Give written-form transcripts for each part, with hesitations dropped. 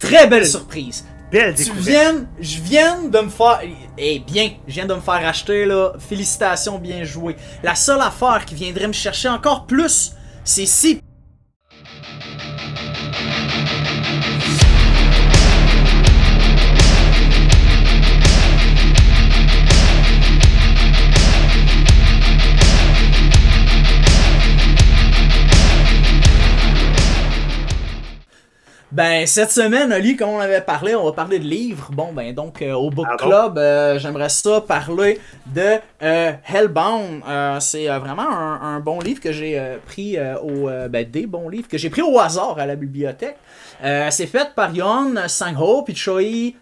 Très belle surprise. Belle découverte. Je viens de me faire... je viens de me faire acheter, là. Félicitations, bien joué. La seule affaire qui viendrait me chercher encore plus, c'est si... Ben, cette semaine, Oli, comme on avait parlé, on va parler de livres. Bon, ben, donc, au Book Club, j'aimerais ça parler de Hellbound. C'est vraiment un bon livre que j'ai pris des bons livres que j'ai pris au hasard à la bibliothèque. C'est fait par Yon Sang-ho puis Choi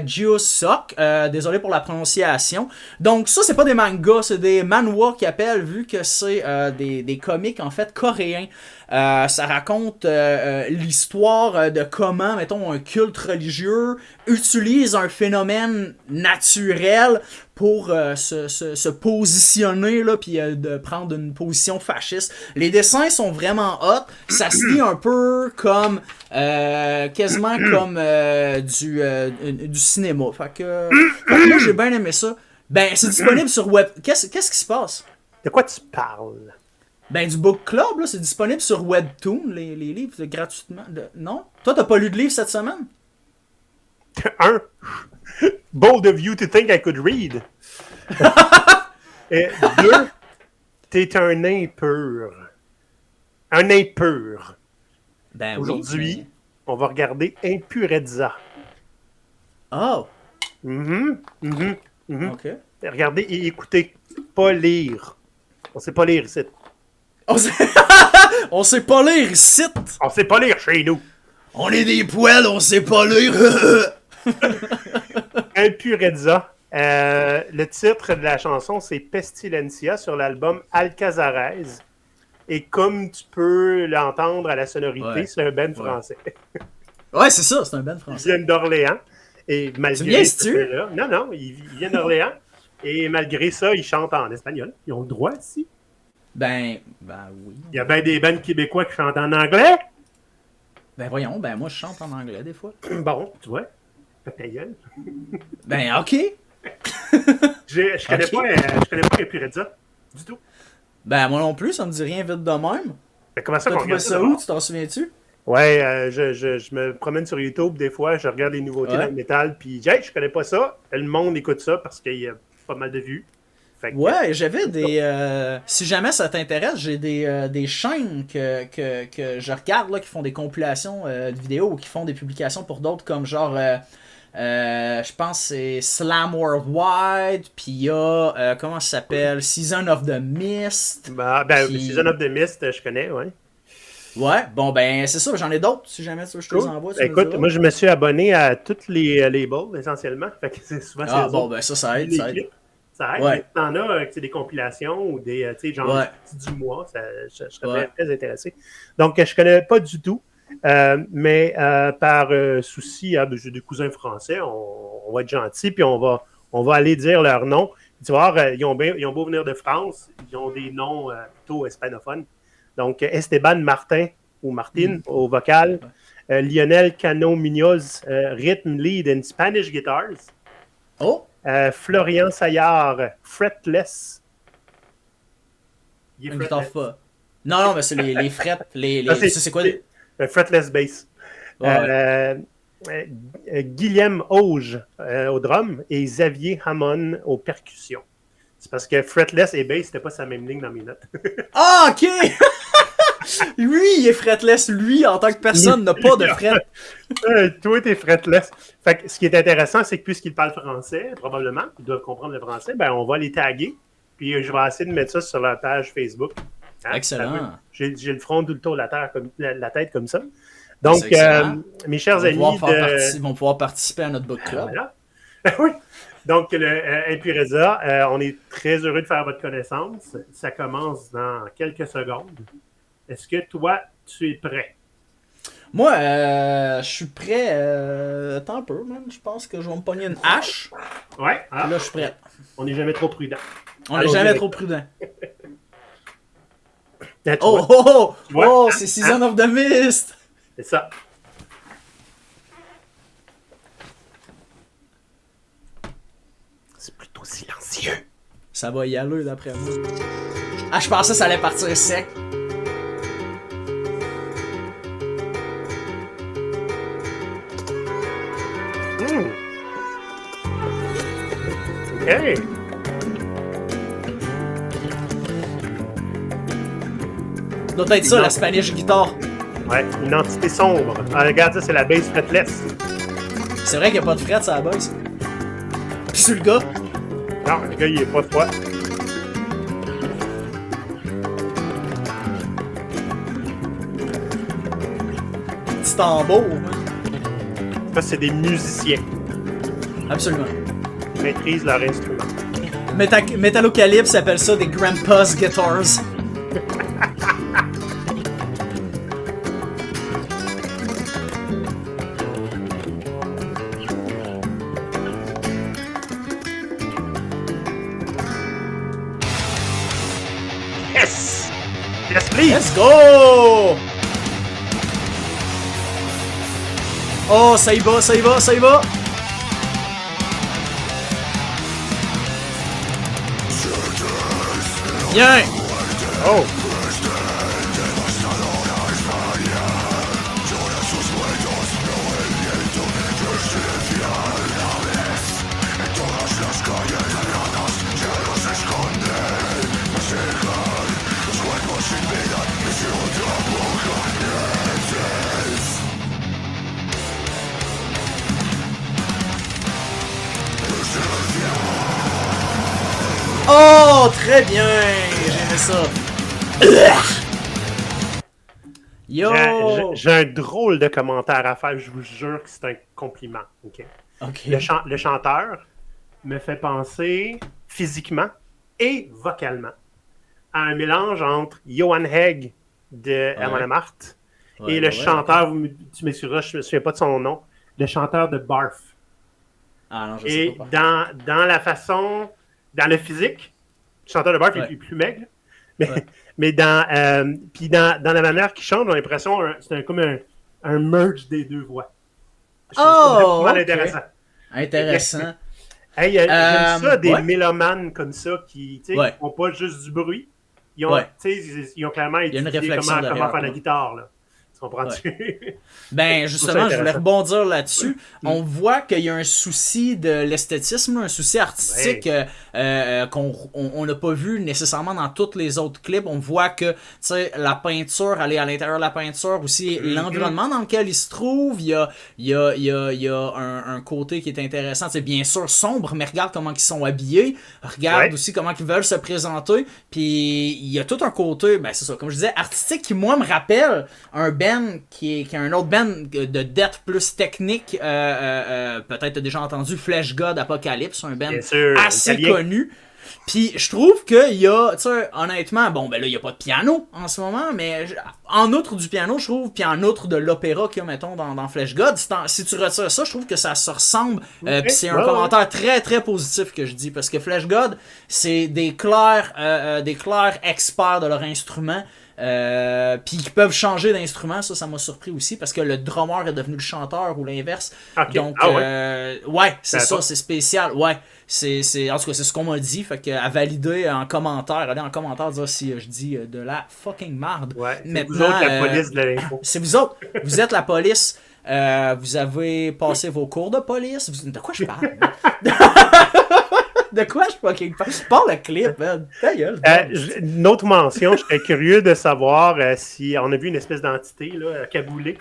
Joo-sok. Désolé pour la prononciation. Donc, ça, c'est pas des mangas, c'est des manhwa qu'ils appellent, vu que c'est des comics, en fait, coréens. Ça raconte l'histoire de comment, mettons, un culte religieux utilise un phénomène naturel pour se positionner là, puis de prendre une position fasciste. Les dessins sont vraiment hot. Ça se lit un peu comme quasiment comme du cinéma. Fait que moi j'ai bien aimé ça. Ben c'est disponible sur web. Qu'est-ce qui se passe? De quoi tu parles? Ben, du Book Club, là, c'est disponible sur Webtoon, les livres, gratuitement. Non? Toi, t'as pas lu de livre cette semaine? Un, bold of you to think I could read. Et deux, t'es un nain pur. Un nain pur. Ben aujourd'hui, oui, on va regarder Impurezza. Oh! OK. Regardez et écoutez. Pas lire. On sait pas lire ici. On sait pas lire ici! On sait pas lire chez nous. On est des poils, on sait pas lire! Impurezza. Le titre de la chanson, c'est Pestilencia sur l'album Alcazarez. Et comme tu peux l'entendre à la sonorité, c'est un band français. Ouais, c'est ça, c'est un band français. Ils viennent d'Orléans. Et malgré ça, non, ils viennent d'Orléans. Et malgré ça, ils chantent en espagnol. Ils ont le droit ici. Ben oui. Il y a bien des bands québécois qui chantent en anglais. Ben voyons, ben moi je chante en anglais des fois. Bon, tu vois. Fais ta gueule. Ben ok. Je connais pas Impurezza du tout. Ben moi non plus, ça me dit rien vite de même. Ben, comment ça T'as qu'on trouvé regarde ça où, tu t'en souviens-tu? Ouais, je me promène sur YouTube des fois, je regarde les nouveautés dans le métal, puis je connais pas ça. Le monde écoute ça parce qu'il y a pas mal de vues. Ouais, j'avais des... si jamais ça t'intéresse, j'ai des chaînes que je regarde là, qui font des compilations de vidéos ou qui font des publications pour d'autres comme genre... je pense que c'est Slam Worldwide, puis il y a... comment ça s'appelle? Season of the Mist. Season of the Mist, je connais, ouais. Ouais, bon ben c'est ça, j'en ai d'autres, si jamais tu veux je te les envoie. Écoute, moi je me suis abonné à tous les labels, essentiellement. Fait que c'est souvent ben ça aide, ça aide. Ça aide. Ouais. T'en as que c'est des compilations ou des, tu sais, genre du mois, je serais très intéressé. Donc, je connais pas du tout, mais par souci, j'ai des cousins français, on va être gentils, puis on va aller dire leur nom. Tu vas voir, ils ont beau venir de France, ils ont des noms plutôt hispanophones. Donc, Esteban Martin ou Martin au vocal, Lionel Cano Munoz, rhythm lead and Spanish guitars. Oh! Florian Saillard, fretless. Une guitare pas. Non, mais c'est les frettes. C'est quoi? Fretless bass. Ouais. Guillaume Auge au drum et Xavier Hamon aux percussions. C'est parce que fretless et bass, c'était pas sa même ligne dans mes notes. Ah, ok! Lui, il est fretless. Lui, en tant que personne, n'a pas de fret. Toi, t'es fretless. Fait que ce qui est intéressant, c'est que puisqu'ils parlent français, probablement, ils doivent comprendre le français, ben on va les taguer. Puis je vais essayer de mettre ça sur la page Facebook. Hein? Excellent. J'ai le front tout le tour de la tête comme ça. Donc, mes chers amis... Ils vont pouvoir participer à notre book club. Voilà. Oui. Donc, Impurezza, on est très heureux de faire votre connaissance. Ça commence dans quelques secondes. Est-ce que toi, tu es prêt? Moi, je suis prêt. Attends un peu, man. Je pense que je vais me pogner une hache. Ouais. Là, je suis prêt. On n'est jamais trop prudent. On n'est jamais trop prudent. Oh, c'est Season of the Mist! C'est ça. trop silencieux. Ça va y aller, d'après moi. Ah, je pensais que ça allait partir sec. OK. Doit être ça, la Spanish guitar. Ouais, une entité sombre. Ah, regarde, ça, c'est la base fretless. C'est vrai qu'il n'y a pas de fret, ça, la base. Puis sur le gars. Non, le gars, il est pas froid. Petit tambour. Ça, c'est des musiciens. Absolument. Ils maîtrisent leur instrument. Metallocalypse appelle ça des Grandpa's Guitars. Yes! Yes, please! Let's go! Oh, ça y va, ça y va, ça y va! Bien! Oh! Oh, très bien! J'aimais ça. Yo! J'ai un drôle de commentaire à faire, je vous jure que c'est un compliment. Okay? Ok. Le chanteur me fait penser physiquement et vocalement à un mélange entre Johan Hegg de Amon Amarth et le chanteur, tu m'excuseras, je ne me souviens pas de son nom, le chanteur de Barf. Ah non, je et sais pas. dans la façon, dans le physique, le chanteur de Barf est plus maigre, mais dans la manière qu'il chante, j'ai l'impression que c'est comme un merge des deux voix. Je trouve ça intéressant. Intéressant. Hey, j'aime ça, des mélomanes comme ça qui font pas juste du bruit. Ils ont clairement étudié comment faire la guitare. Là. Tu comprends-tu? Ben, justement, je voulais rebondir là-dessus. On voit qu'il y a un souci de l'esthétisme, un souci artistique qu'on n'a pas vu nécessairement dans tous les autres clips. On voit que la peinture, aller à l'intérieur de la peinture, aussi l'environnement dans lequel il se trouve, il y a un côté qui est intéressant. C'est bien sûr sombre, mais regarde comment ils sont habillés. Regarde aussi comment ils veulent se présenter. Puis il y a tout un côté, ben c'est ça, comme je disais, artistique qui, moi, me rappelle un band qui est un autre band de death plus technique, peut-être t'as déjà entendu Flesh God Apocalypse, un band assez connu. Puis je trouve qu'il y a, tu sais, honnêtement, bon ben là il y a pas de piano en ce moment, mais en outre du piano je trouve, puis en outre de l'opéra qu'il y a mettons dans Flesh God, si tu retires ça, je trouve que ça se ressemble. Puis c'est un commentaire très très positif que je dis, parce que Flesh God c'est des clairs experts de leur instrument. Puis qui peuvent changer d'instrument, ça m'a surpris aussi parce que le drummer est devenu le chanteur ou l'inverse. Donc c'est ça, c'est spécial. En tout cas c'est ce qu'on m'a dit, fait que à valider en commentaire, allez en commentaire dire si je dis de la fucking marde. C'est vous autres la police de l'info. C'est vous autres, vous êtes la police. Vous avez passé vos cours de police. De quoi je parle? De quoi je fucking parle? Parle le clip, man. Ta gueule. Une autre mention, je serais curieux de savoir si on a vu une espèce d'entité là, caboulée.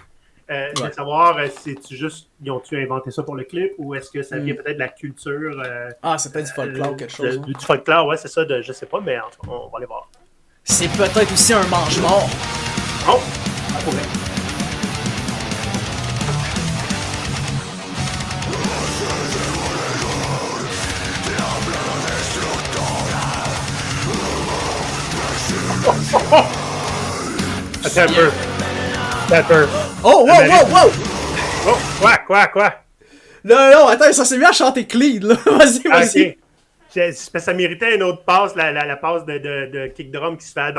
De savoir si ils ont-tu inventé ça pour le clip ou est-ce que ça vient peut-être de la culture. C'est peut-être du folklore quelque chose. Du folklore, c'est ça, je sais pas, mais en tout cas, on va aller voir. C'est peut-être aussi un mange-mort. Oh, ça pourrait. Pepper. Oh, wow! Oh, quoi? Non, attends, ça s'est mis à chanter clean, là. Vas-y. Okay. Ça méritait une autre passe, la passe de kick drum qui se fait.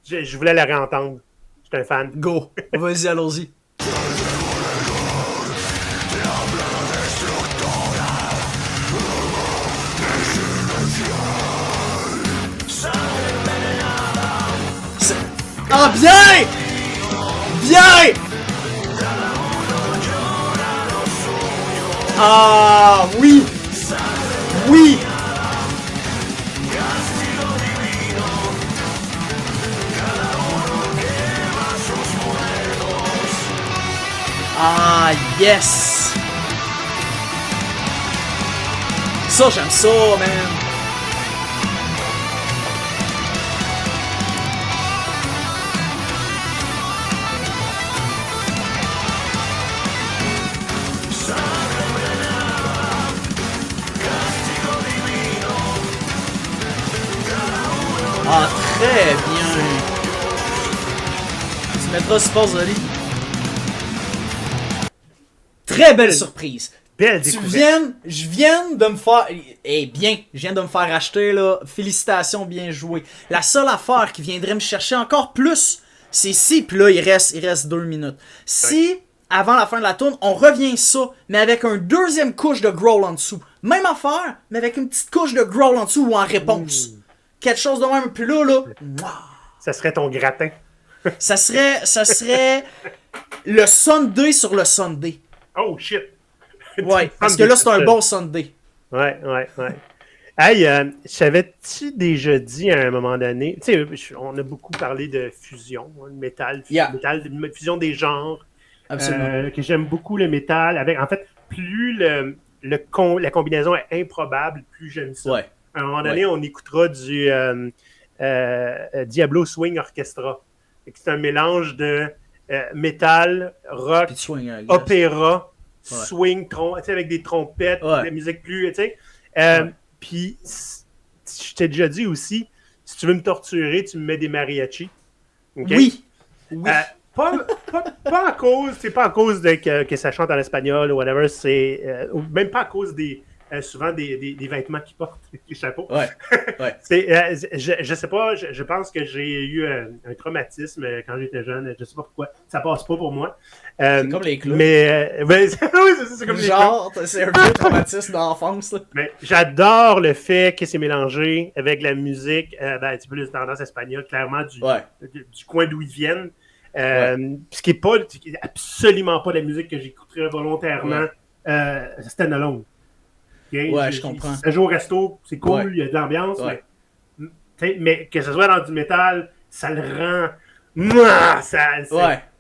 Je voulais la réentendre. J'étais un fan. Go. Vas-y, allons-y. Ah, bien! Bien! Ah, oui! Oui! Ah, yes! Ça, j'aime ça, man! Ah, très bien! Tu mettras suppose Oli. Très belle surprise! Belle découverte. Je viens de me faire... je viens de me faire acheter, là. Félicitations, bien joué. La seule affaire qui viendrait me chercher encore plus, c'est si, puis là, il reste 2 minutes. Si, avant la fin de la tourne, on revient ça, mais avec un deuxième couche de growl en dessous. Même affaire, mais avec une petite couche de growl en dessous ou en réponse. Quelque chose de même. Puis là, ça serait ton gratin. ça serait le Sunday sur le Sunday. Oh, shit! Ouais, parce que là, c'est un bon Sunday. Ouais. Hey, savais-tu déjà dit à un moment donné, tu sais, on a beaucoup parlé de fusion, de métal, de fusion des genres. Absolument. Que j'aime beaucoup le métal. En fait, plus la combinaison est improbable, plus j'aime ça. Ouais. À un moment donné, on écoutera du Diablo Swing Orchestra. C'est un mélange de métal, rock, opéra, swing, avec des trompettes, de la musique plus, tu sais. Puis, je t'ai déjà dit aussi, si tu veux me torturer, tu me mets des mariachis. Okay? Oui. Pas à cause, c'est pas à cause que ça chante en espagnol ou whatever, c'est même pas à cause souvent des vêtements qu'ils portent, les chapeaux. Ouais. Je sais pas, je pense que j'ai eu un traumatisme quand j'étais jeune, je sais pas pourquoi, ça passe pas pour moi. C'est comme les clous. Mais c'est comme genre, c'est un vieux traumatisme d'enfance. Mais j'adore le fait que c'est mélangé avec la musique, un petit peu de tendance espagnole, clairement du coin d'où ils viennent. Ce qui est absolument pas la musique que j'écouterais volontairement stand-alone. Okay? Ouais, je comprends. Un jour au resto, c'est cool, il y a de l'ambiance, mais que ce soit dans du métal, ça le rend...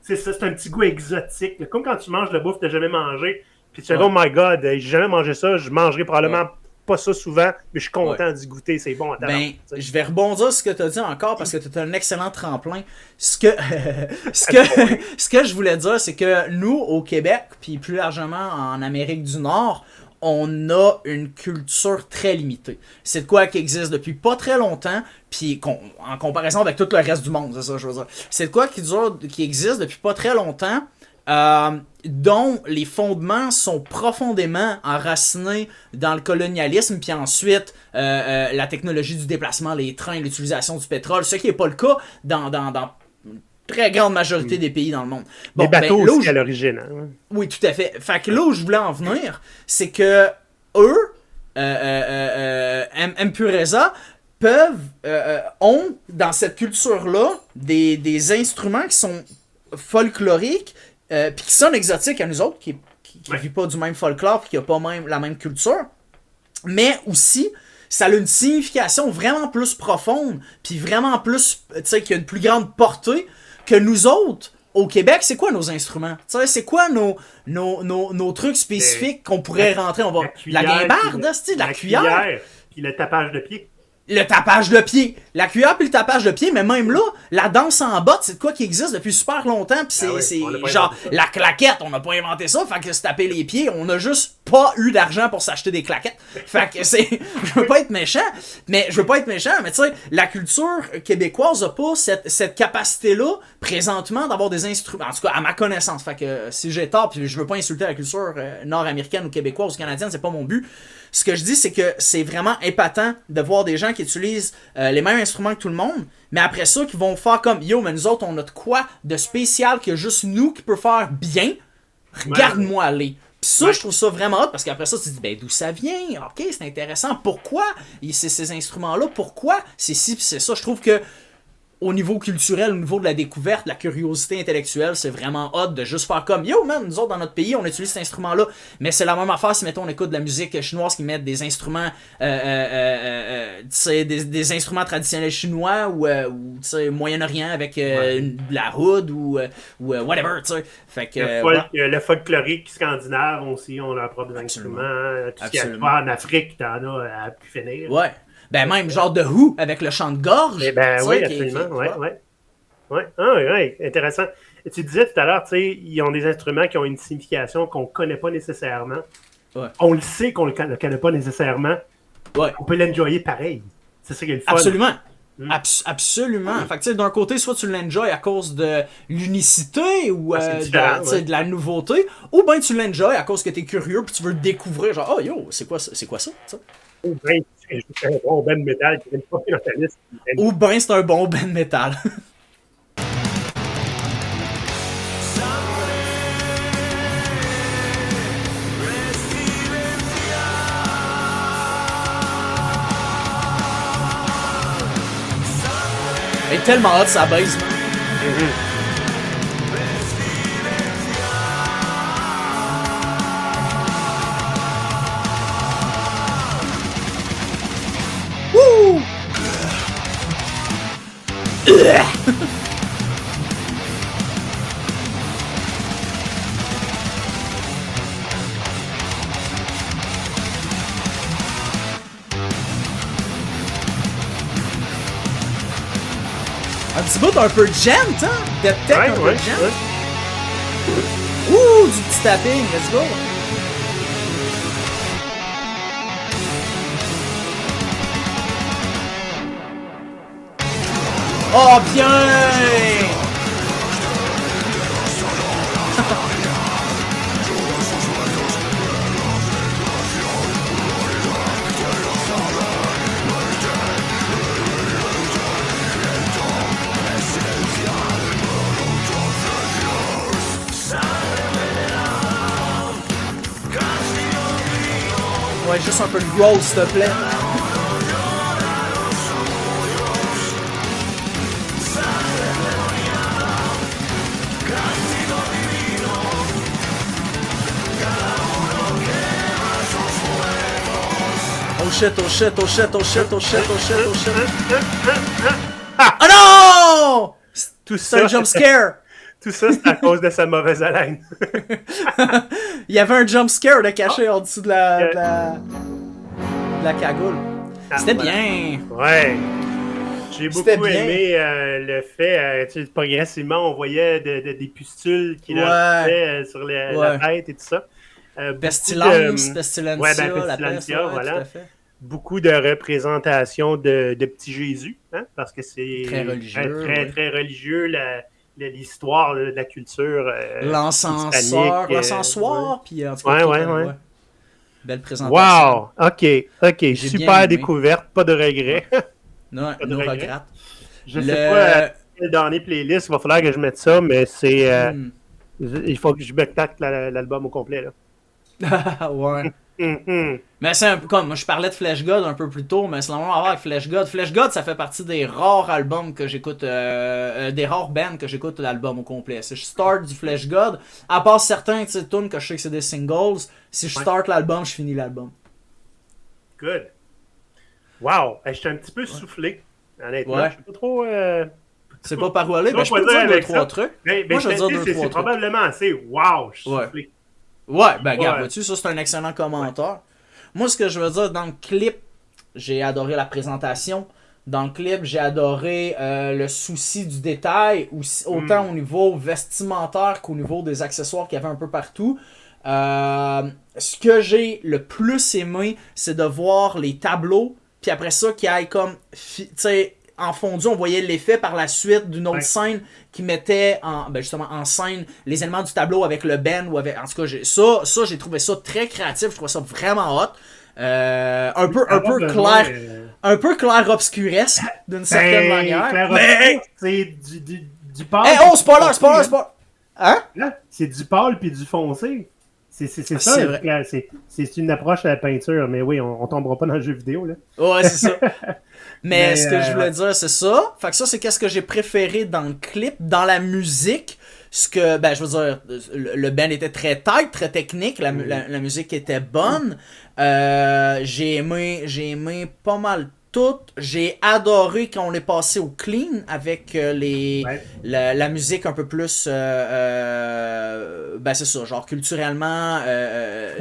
C'est un petit goût exotique. Comme quand tu manges de la bouffe que tu n'as jamais mangé, puis tu te dis, oh my god, j'ai jamais mangé ça, je mangerai probablement pas ça souvent, mais je suis content d'y goûter, c'est bon à talent. Je vais rebondir sur ce que tu as dit encore parce que tu as un excellent tremplin. Ce que je voulais dire, c'est que nous, au Québec, puis plus largement en Amérique du Nord, on a une culture très limitée. C'est de quoi qui existe depuis pas très longtemps, puis en comparaison avec tout le reste du monde, c'est ça que je veux dire. C'est de quoi qui existe depuis pas très longtemps, dont les fondements sont profondément enracinés dans le colonialisme, puis ensuite la technologie du déplacement, les trains, l'utilisation du pétrole, ce qui n'est pas le cas dans très grande majorité des pays dans le monde. Bon, les bateaux aussi à l'origine. Hein? Oui, tout à fait. Fait que là où je voulais en venir, c'est que eux, Impureza, ont dans cette culture-là des instruments qui sont folkloriques, puis qui sont exotiques à nous autres, qui ne vivent pas du même folklore, puis qui n'ont pas même la même culture, mais aussi ça a une signification vraiment plus profonde, puis vraiment plus, tu sais, qui a une plus grande portée que nous autres, au Québec. C'est quoi nos instruments? Tu sais, c'est quoi nos trucs spécifiques qu'on pourrait rentrer? La guimbarde, la cuillère. Puis le tapage de pied. Le tapage de pied. La cuillère puis le tapage de pied, mais même là, la danse en botte, c'est de quoi qui existe depuis super longtemps, puis c'est genre la claquette, on n'a pas inventé ça, fait que se taper les pieds, on a juste pas eu d'argent pour s'acheter des claquettes. Fait que je veux pas être méchant, mais tu sais, la culture québécoise a pas cette capacité-là, présentement, d'avoir des instruments, en tout cas, à ma connaissance. Fait que si j'ai tort, puis je veux pas insulter la culture nord-américaine ou québécoise ou canadienne, c'est pas mon but. Ce que je dis, c'est que c'est vraiment épatant de voir des gens qui utilisent les mêmes instruments que tout le monde, mais après ça, qui vont faire comme « Yo, mais nous autres, on a de quoi de spécial que juste nous qui peut faire bien? Regarde-moi aller! » Puis ça, je trouve ça vraiment hot, parce qu'après ça, tu te dis « Ben, d'où ça vient? Ok, c'est intéressant. Pourquoi c'est ces instruments-là? Pourquoi c'est ci pis c'est ça? » Je trouve que au niveau culturel, au niveau de la découverte, la curiosité intellectuelle, c'est vraiment hot de juste faire comme yo man, nous autres dans notre pays, on utilise cet instrument-là, mais c'est la même affaire si mettons on écoute de la musique chinoise qui met des instruments des instruments traditionnels chinois ou Moyen-Orient avec la hood ou whatever, tu sais. Fait que le folklorique scandinave aussi, on a leurs propres instruments, tout ce qu'il y a en Afrique, t'en as à plus finir. Ouais. Ben même genre de Who avec le chant de gorge. Oui, absolument. Ouais. Intéressant. Et tu disais tout à l'heure, tu sais, ils ont des instruments qui ont une signification qu'on ne connaît pas nécessairement. Ouais. On le sait qu'on ne le connaît pas nécessairement. Ouais. On peut l'enjoyer pareil. C'est ça qui est le fun. Absolument. Absolument. Fait que d'un côté, soit tu l'enjoys à cause de l'unicité ou de la nouveauté, ou bien tu l'enjoys à cause que tu es curieux puis tu veux découvrir, genre, oh yo, c'est quoi ça? Ou bien c'est un bon band métal qui vient pas dans ta liste. Ou bien c'est un bon band métal. Elle est tellement hot sa base, man. Wouh! Un petit bout un peu gent, hein? Death Tech un peu gent. Ouh, du petit tapping, let's go! Oh, bien! Ouais, juste un peu de growl, s'il te plaît. Oh shit, oh shit, oh shit, oh shit, oh shit, oh shit, oh shit. Ah non! C'est un jump scare! Tout ça, c'est à cause de sa mauvaise haleine. Il y avait un jump scare de caché en dessous de la cagoule. C'était bien. Ouais. J'ai beaucoup aimé le fait, progressivement, on voyait des pustules qui leur faisaient sur la tête et tout ça. Pestilentia, la peste, voilà. Beaucoup de représentations de petit Jésus, hein, parce que c'est très religieux, très religieux, l'histoire de la culture. L'encensoir, puis en tout cas. Ouais. Belle présentation. Wow! Ok. Super découverte, pas de regrets. Non, no regrets. Je sais pas dans les playlists, il va falloir que je mette ça, mais c'est. Il faut que je backtack l'album au complet, là. Ouais. Mais c'est un peu comme, moi je parlais de Flesh God un peu plus tôt, mais c'est la même affaire avec Flesh God. Flesh God, ça fait partie des rares albums que j'écoute, des rares bands que j'écoute l'album au complet. Si je start du Flesh God, à part certains tunes que je sais que c'est des singles, si je start l'album, je finis l'album. Good. Wow, je suis un petit peu soufflé, honnêtement. Je sais pas trop. C'est pas par où aller, mais je peux dire 2-3 trucs. Moi, je veux dire 2-3 trucs. C'est probablement assez. Wow, je suis soufflé. Ouais, ben regarde, vois-tu, ça c'est un excellent commentaire. Ouais. Moi, ce que je veux dire, dans le clip, j'ai adoré la présentation. Dans le clip, j'ai adoré le souci du détail, autant au niveau vestimentaire qu'au niveau des accessoires qu'il y avait un peu partout. Ce que j'ai le plus aimé, c'est de voir les tableaux, puis après ça, qu'il y ait comme, tu sais, en fondu, on voyait l'effet par la suite d'une autre scène qui mettait justement en scène les éléments du tableau avec le band ou avec. En tout cas, j'ai trouvé ça très créatif, je trouvais ça vraiment hot. Un peu clair-obscuresque d'une certaine manière. Mais c'est du pâle. Oh, spoiler! Hein? C'est du pâle puis du foncé. C'est ça, c'est une approche à la peinture, mais oui, on tombera pas dans le jeu vidéo, là. Ouais, c'est ça. Mais ce que je voulais dire, c'est ça. Fait que ça, c'est qu'est-ce que j'ai préféré dans le clip, dans la musique. Ce que, ben, je veux dire, le band était très tight, très technique, la musique était bonne. J'ai aimé pas mal tout. J'ai adoré quand on est passé au clean avec la musique un peu plus ben c'est ça, genre culturellement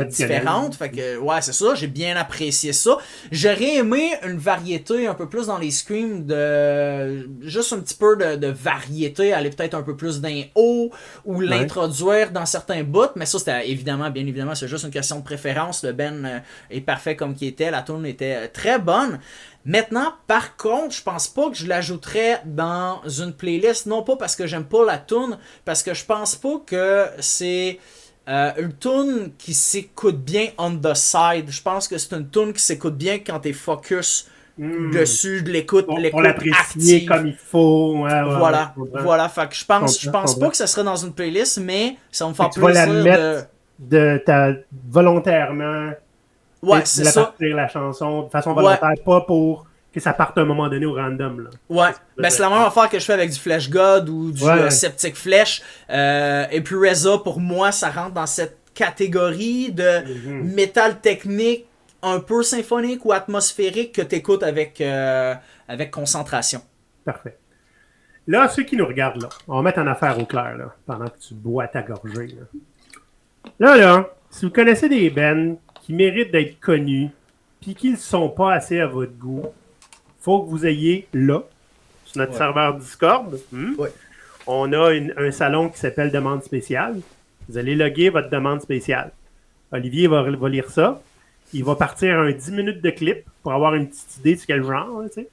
différente. Fait que ouais, c'est ça, j'ai bien apprécié ça. J'aurais aimé une variété un peu plus dans les screams, de juste un petit peu de variété, aller peut-être un peu plus d'un haut ou l'introduire dans certains bouts, mais ça c'était bien évidemment, c'est juste une question de préférence. Le Ben est parfait comme qu'il était, la tune était très bonne. Maintenant, par contre, je pense pas que je l'ajouterais dans une playlist, non pas parce que j'aime pas la tune, parce que je pense pas que c'est une tune qui s'écoute bien on the side. Je pense que c'est une tune qui s'écoute bien quand t'es focus dessus, de l'écoute l'apprécier comme il faut. Voilà. Fait que je pense pas que ça serait dans une playlist, mais ça va me faire plaisir la mettre volontairement. Ouais, c'est ça. Partir la chanson de façon volontaire, pas pour que ça parte à un moment donné au random. Là. Ouais, ben c'est la même affaire que je fais avec du Flesh God ou du Septic Flesh. Et puis Reza, pour moi, ça rentre dans cette catégorie de métal technique un peu symphonique ou atmosphérique que tu écoutes avec concentration. Parfait. Là, ceux qui nous regardent, là, on va mettre en affaire au clair là, pendant que tu bois ta gorgée. Là, si vous connaissez des bands qui méritent d'être connus, puis qui ne sont pas assez à votre goût, faut que vous ayez là, sur notre serveur Discord, on a un salon qui s'appelle Demande spéciale. Vous allez loguer votre demande spéciale. Olivier va lire ça. Il va partir un 10 minutes de clip pour avoir une petite idée de quel genre, tu sais.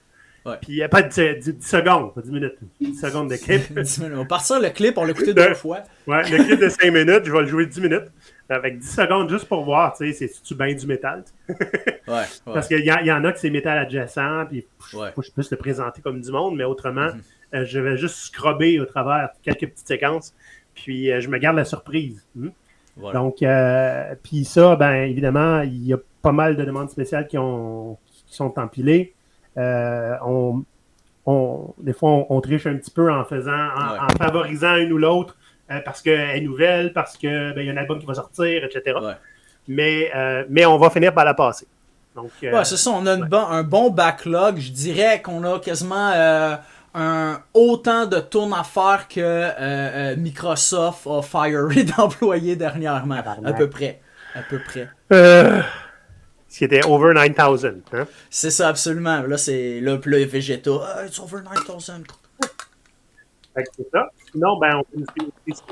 Ouais. Puis il n'y a pas 10 secondes, pas 10 minutes, 10 secondes de clip. 10 minutes. On va partir le clip, on l'a écouté 2 fois. Ouais, le clip de 5 minutes, je vais le jouer 10 minutes. Avec 10 secondes juste pour voir, tu sais, c'est-tu bien du métal? Parce qu'il y en a que c'est métal adjacent, puis je peux le présenter comme du monde, mais autrement, je vais juste scrubber au travers quelques petites séquences, puis je me garde la surprise. Voilà. Donc, puis ça, ben évidemment, il y a pas mal de demandes spéciales qui sont empilées. Des fois, on triche un petit peu en favorisant une ou l'autre. Parce qu'elle est nouvelle, parce qu'il y a un album qui va sortir, etc. Ouais. Mais on va finir par la passer. Donc, c'est ça, on a un bon backlog. Je dirais qu'on a quasiment autant de tournes à faire que Microsoft a firé d'employés dernièrement. À peu près. Ce qui était over 9000. Hein? C'est ça, absolument. Là, c'est le Vegeta. It's over 9000. C'est ça. Sinon, ben, on peut nous suivre aussi sur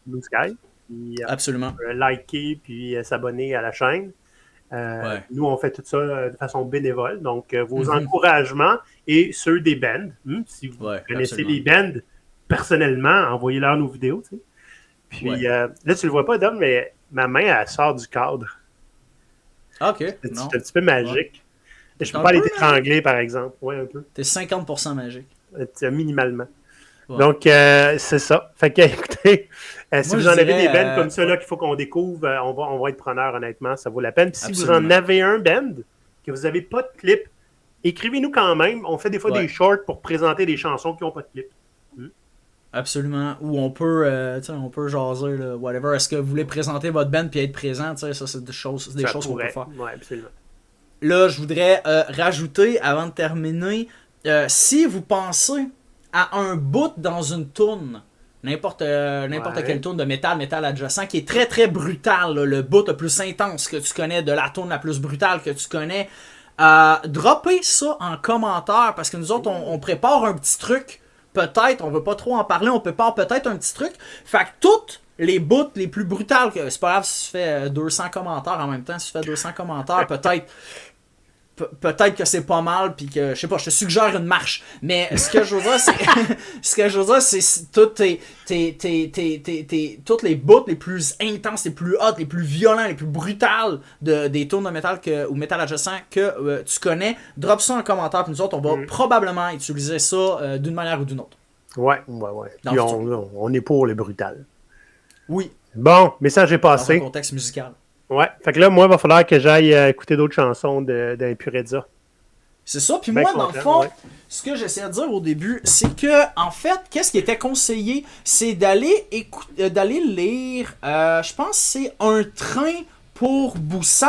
Blue Sky. Puis, absolument. Liker puis s'abonner à la chaîne. Nous, on fait tout ça de façon bénévole. Donc, vos encouragements et ceux des bands. Si vous connaissez les bands personnellement, envoyez-leur nos vidéos. Tu sais. Puis là, tu le vois pas, Dom, mais ma main, elle sort du cadre. OK. C'est un petit peu magique. Je peux pas aller t'étrangler, par exemple. Ouais, un peu. T'es 50% magique. Minimalement. Ouais. Donc, c'est ça. Fait que, écoutez, si vous en avez des bands comme ça là qu'il faut qu'on découvre, on va être preneur, honnêtement. Ça vaut la peine. Puis si vous en avez un band, que vous n'avez pas de clip, écrivez-nous quand même. On fait des fois des shorts pour présenter des chansons qui n'ont pas de clip. Absolument. Ou on peut jaser, là, whatever. Est-ce que vous voulez présenter votre band puis être présent? Ça, c'est des choses qu'on peut faire. Oui, absolument. Là, je voudrais rajouter, avant de terminer, si vous pensez à un bout dans une tourne, n'importe quelle tourne de métal adjacent, qui est très très brutal, là, le bout le plus intense que tu connais, de la tourne la plus brutale que tu connais, droppez ça en commentaire, parce que nous autres, on prépare un petit truc, peut-être, on veut pas trop en parler, on prépare peut-être un petit truc, fait que toutes les bouts les plus brutales, c'est pas grave si tu fais 200 commentaires en même temps, si tu fais 200 commentaires, peut-être que c'est pas mal, puis que, je sais pas, je te suggère une marche. Mais ce que je veux dire, c'est toutes toutes les bouts les plus intenses, les plus hot, les plus violents, les plus brutales des tours de métal ou métal adjacent que tu connais. Drop ça en commentaire, puis nous autres, on va probablement utiliser ça d'une manière ou d'une autre. Ouais. Puis on est pour les brutales. Oui. Bon, message est dans un passé. contexte musical. Ouais. Fait que là, moi, il va falloir que j'aille écouter d'autres chansons d'Impurezza. C'est ça. Puis Ben moi, content, dans le fond, ouais. ce que j'essayais de dire au début, c'est que, en fait, qu'est-ce qui était conseillé? C'est d'aller d'aller lire, je pense que c'est Un train pour Busan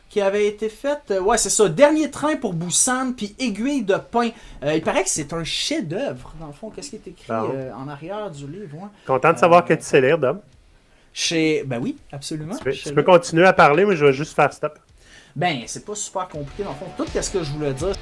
qui avait été fait, ouais, c'est ça, Dernier train pour Busan, puis Aiguille de pain. Il paraît que c'est un chef-d'œuvre, dans le fond. Qu'est-ce qui est écrit en arrière du livre? Ouais. Content de savoir que tu sais lire, Dom. Ben oui, absolument. Tu peux continuer à parler, mais je vais juste faire stop. Ben, c'est pas super compliqué, dans le fond. Tout ce que je voulais dire,